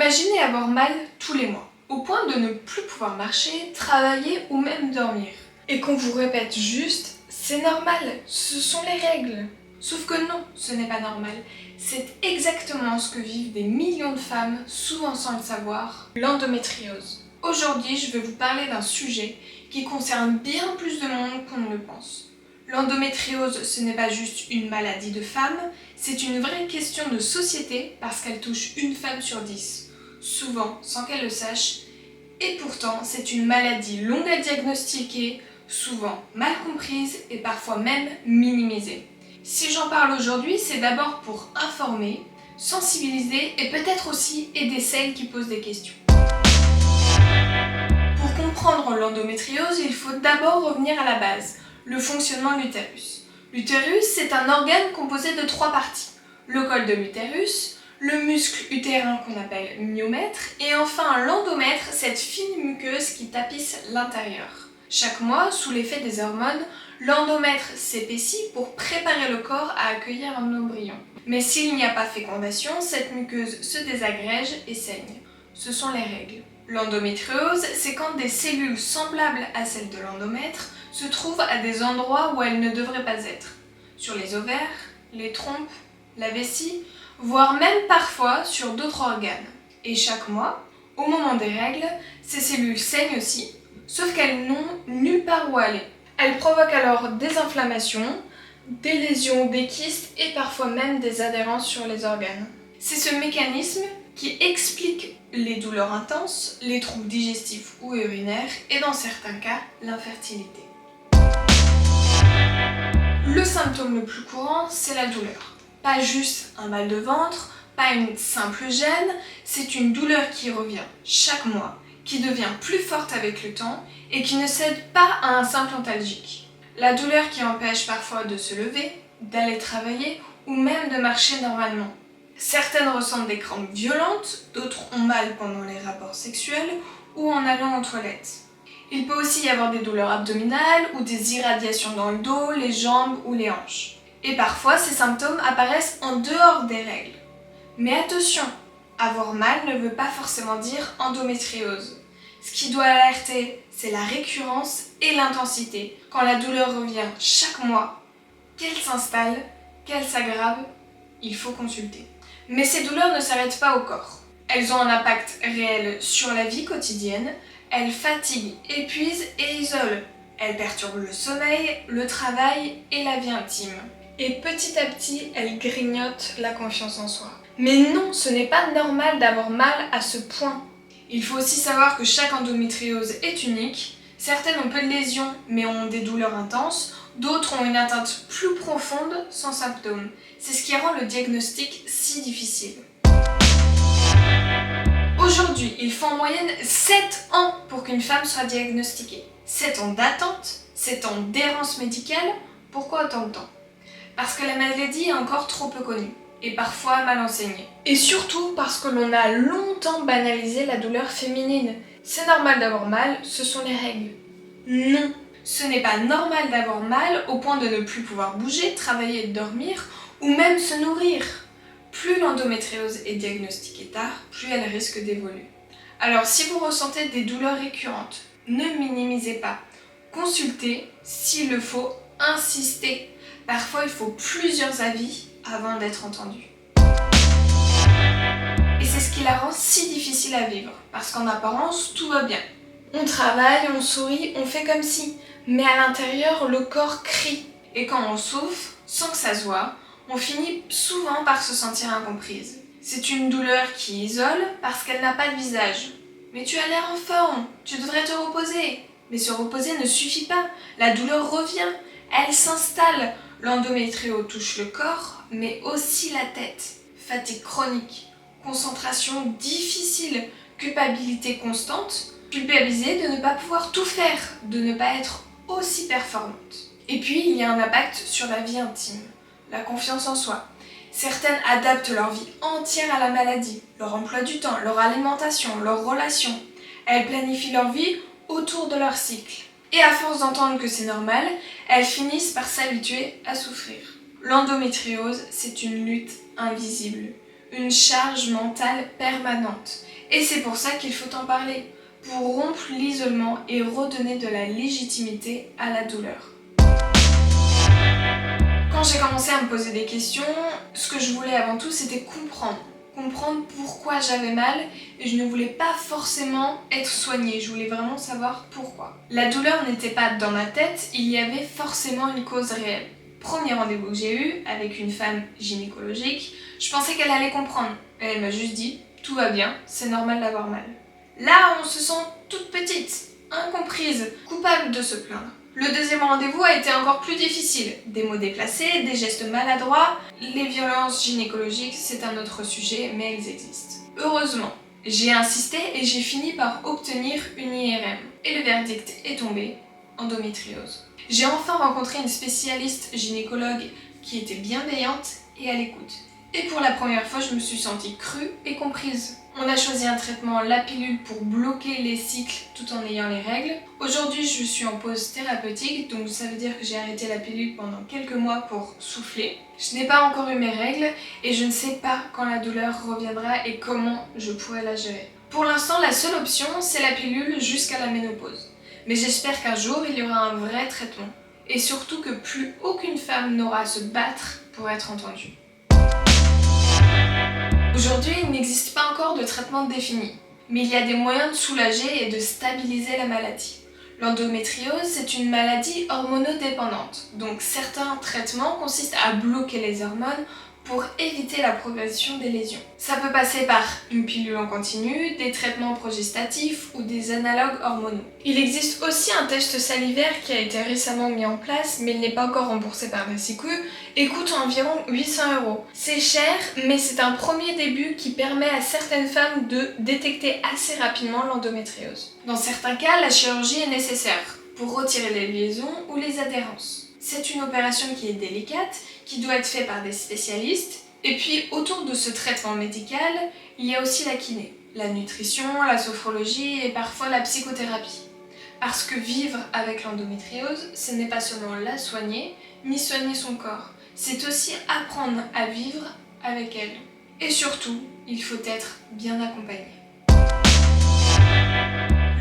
Imaginez avoir mal tous les mois, au point de ne plus pouvoir marcher, travailler ou même dormir. Et qu'on vous répète juste, c'est normal, ce sont les règles. Sauf que non, ce n'est pas normal. C'est exactement ce que vivent des millions de femmes, souvent sans le savoir, l'endométriose. Aujourd'hui, je vais vous parler d'un sujet qui concerne bien plus de monde qu'on ne le pense. L'endométriose, ce n'est pas juste une maladie de femme, c'est une vraie question de société parce qu'elle touche une femme sur 10, souvent sans qu'elle le sache, et pourtant c'est une maladie longue à diagnostiquer, souvent mal comprise et parfois même minimisée. Si j'en parle aujourd'hui, c'est d'abord pour informer, sensibiliser et peut-être aussi aider celles qui posent des questions. Pour comprendre l'endométriose, il faut d'abord revenir à la base, le fonctionnement de l'utérus. L'utérus, c'est un organe composé de 3 parties. Le col de l'utérus, le muscle utérin qu'on appelle myomètre, et enfin l'endomètre, cette fine muqueuse qui tapisse l'intérieur. Chaque mois, sous l'effet des hormones, l'endomètre s'épaissit pour préparer le corps à accueillir un embryon. Mais s'il n'y a pas fécondation, cette muqueuse se désagrège et saigne. Ce sont les règles. L'endométriose, c'est quand des cellules semblables à celles de l'endomètre se trouvent à des endroits où elles ne devraient pas être. Sur les ovaires, les trompes, la vessie, voire même parfois sur d'autres organes. Et chaque mois, au moment des règles, ces cellules saignent aussi, sauf qu'elles n'ont nulle part où aller. Elles provoquent alors des inflammations, des lésions, des kystes et parfois même des adhérences sur les organes. C'est ce mécanisme qui explique les douleurs intenses, les troubles digestifs ou urinaires et dans certains cas, l'infertilité. Le symptôme le plus courant, c'est la douleur. Pas juste un mal de ventre, pas une simple gêne, c'est une douleur qui revient chaque mois, qui devient plus forte avec le temps et qui ne cède pas à un simple antalgique. La douleur qui empêche parfois de se lever, d'aller travailler ou même de marcher normalement. Certaines ressentent des crampes violentes, d'autres ont mal pendant les rapports sexuels ou en allant aux toilettes. Il peut aussi y avoir des douleurs abdominales ou des irradiations dans le dos, les jambes ou les hanches. Et parfois, ces symptômes apparaissent en dehors des règles. Mais attention, avoir mal ne veut pas forcément dire endométriose. Ce qui doit alerter, c'est la récurrence et l'intensité. Quand la douleur revient chaque mois, qu'elle s'installe, qu'elle s'aggrave, il faut consulter. Mais ces douleurs ne s'arrêtent pas au corps. Elles ont un impact réel sur la vie quotidienne. Elles fatiguent, épuisent et isolent. Elles perturbent le sommeil, le travail et la vie intime. Et petit à petit, elles grignotent la confiance en soi. Mais non, ce n'est pas normal d'avoir mal à ce point. Il faut aussi savoir que chaque endométriose est unique. Certaines ont peu de lésions mais ont des douleurs intenses. D'autres ont une atteinte plus profonde sans symptômes. C'est ce qui rend le diagnostic si difficile. Aujourd'hui, il faut en moyenne 7 ans pour qu'une femme soit diagnostiquée. 7 ans d'attente, 7 ans d'errance médicale. Pourquoi autant de temps ? Parce que la maladie est encore trop peu connue et parfois mal enseignée. Et surtout parce que l'on a longtemps banalisé la douleur féminine. C'est normal d'avoir mal, ce sont les règles. Non, ce n'est pas normal d'avoir mal au point de ne plus pouvoir bouger, travailler, dormir ou même se nourrir. Plus l'endométriose est diagnostiquée tard, plus elle risque d'évoluer. Alors si vous ressentez des douleurs récurrentes, ne minimisez pas. Consultez, s'il le faut, insistez. Parfois il faut plusieurs avis avant d'être entendu. Et c'est ce qui la rend si difficile à vivre, parce qu'en apparence, tout va bien. On travaille, on sourit, on fait comme si, mais à l'intérieur, le corps crie. Et quand on souffre, sans que ça se voie, on finit souvent par se sentir incomprise. C'est une douleur qui isole parce qu'elle n'a pas de visage. Mais tu as l'air en forme, tu devrais te reposer. Mais se reposer ne suffit pas, la douleur revient, elle s'installe. L'endométriose touche le corps, mais aussi la tête. Fatigue chronique, concentration difficile, culpabilité constante, culpabiliser de ne pas pouvoir tout faire, de ne pas être aussi performante. Et puis, il y a un impact sur la vie intime, la confiance en soi. Certaines adaptent leur vie entière à la maladie, leur emploi du temps, leur alimentation, leurs relations. Elles planifient leur vie autour de leur cycle. Et à force d'entendre que c'est normal, elles finissent par s'habituer à souffrir. L'endométriose, c'est une lutte invisible, une charge mentale permanente. Et c'est pour ça qu'il faut en parler, pour rompre l'isolement et redonner de la légitimité à la douleur. Quand j'ai commencé à me poser des questions, ce que je voulais avant tout, c'était comprendre pourquoi j'avais mal, et je ne voulais pas forcément être soignée, je voulais vraiment savoir pourquoi. La douleur n'était pas dans ma tête, il y avait forcément une cause réelle. Premier rendez-vous que j'ai eu avec une femme gynécologique, je pensais qu'elle allait comprendre. Elle m'a juste dit « tout va bien, c'est normal d'avoir mal ». Là, on se sent toute petite, incomprise, coupable de se plaindre. Le deuxième rendez-vous a été encore plus difficile. Des mots déplacés, des gestes maladroits. Les violences gynécologiques, c'est un autre sujet, mais elles existent. Heureusement, j'ai insisté et j'ai fini par obtenir une IRM. Et le verdict est tombé, endométriose. J'ai enfin rencontré une spécialiste gynécologue qui était bienveillante et à l'écoute. Et pour la première fois, je me suis sentie crue et comprise. On a choisi un traitement, la pilule, pour bloquer les cycles tout en ayant les règles. Aujourd'hui, je suis en pause thérapeutique, donc ça veut dire que j'ai arrêté la pilule pendant quelques mois pour souffler. Je n'ai pas encore eu mes règles et je ne sais pas quand la douleur reviendra et comment je pourrai la gérer. Pour l'instant, la seule option, c'est la pilule jusqu'à la ménopause. Mais j'espère qu'un jour, il y aura un vrai traitement. Et surtout que plus aucune femme n'aura à se battre pour être entendue. Aujourd'hui, il n'existe pas encore de traitement défini, mais il y a des moyens de soulager et de stabiliser la maladie. L'endométriose, c'est une maladie hormonodépendante, donc certains traitements consistent à bloquer les hormones pour éviter la progression des lésions. Ça peut passer par une pilule en continu, des traitements progestatifs ou des analogues hormonaux. Il existe aussi un test salivaire qui a été récemment mis en place, mais il n'est pas encore remboursé par la Sécu, et coûte environ 800 €. C'est cher, mais c'est un premier début qui permet à certaines femmes de détecter assez rapidement l'endométriose. Dans certains cas, la chirurgie est nécessaire pour retirer les liaisons ou les adhérences. C'est une opération qui est délicate, qui doit être faite par des spécialistes. Et puis, autour de ce traitement médical, il y a aussi la kiné, la nutrition, la sophrologie et parfois la psychothérapie. Parce que vivre avec l'endométriose, ce n'est pas seulement la soigner, ni soigner son corps. C'est aussi apprendre à vivre avec elle. Et surtout, il faut être bien accompagné.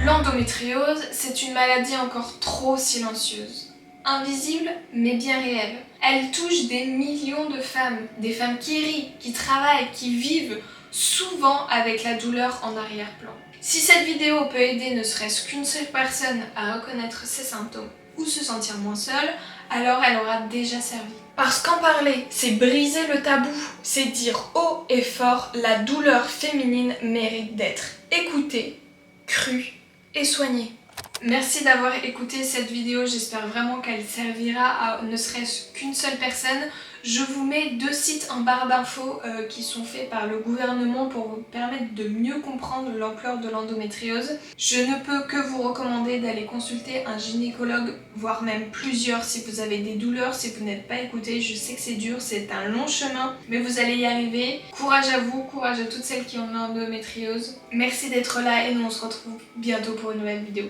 L'endométriose, c'est une maladie encore trop silencieuse. Invisible, mais bien réelle. Elle touche des millions de femmes, des femmes qui rient, qui travaillent, qui vivent souvent avec la douleur en arrière-plan. Si cette vidéo peut aider ne serait-ce qu'une seule personne à reconnaître ses symptômes ou se sentir moins seule, alors elle aura déjà servi. Parce qu'en parler, c'est briser le tabou, c'est dire haut et fort la douleur féminine mérite d'être écoutée, crue et soignée. Merci d'avoir écouté cette vidéo, j'espère vraiment qu'elle servira à ne serait-ce qu'une seule personne. Je vous mets 2 sites en barre d'infos qui sont faits par le gouvernement pour vous permettre de mieux comprendre l'ampleur de l'endométriose. Je ne peux que vous recommander d'aller consulter un gynécologue, voire même plusieurs si vous avez des douleurs, si vous n'êtes pas écouté. Je sais que c'est dur, c'est un long chemin, mais vous allez y arriver. Courage à vous, courage à toutes celles qui ont l'endométriose. Merci d'être là et nous on se retrouve bientôt pour une nouvelle vidéo.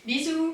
Bisous!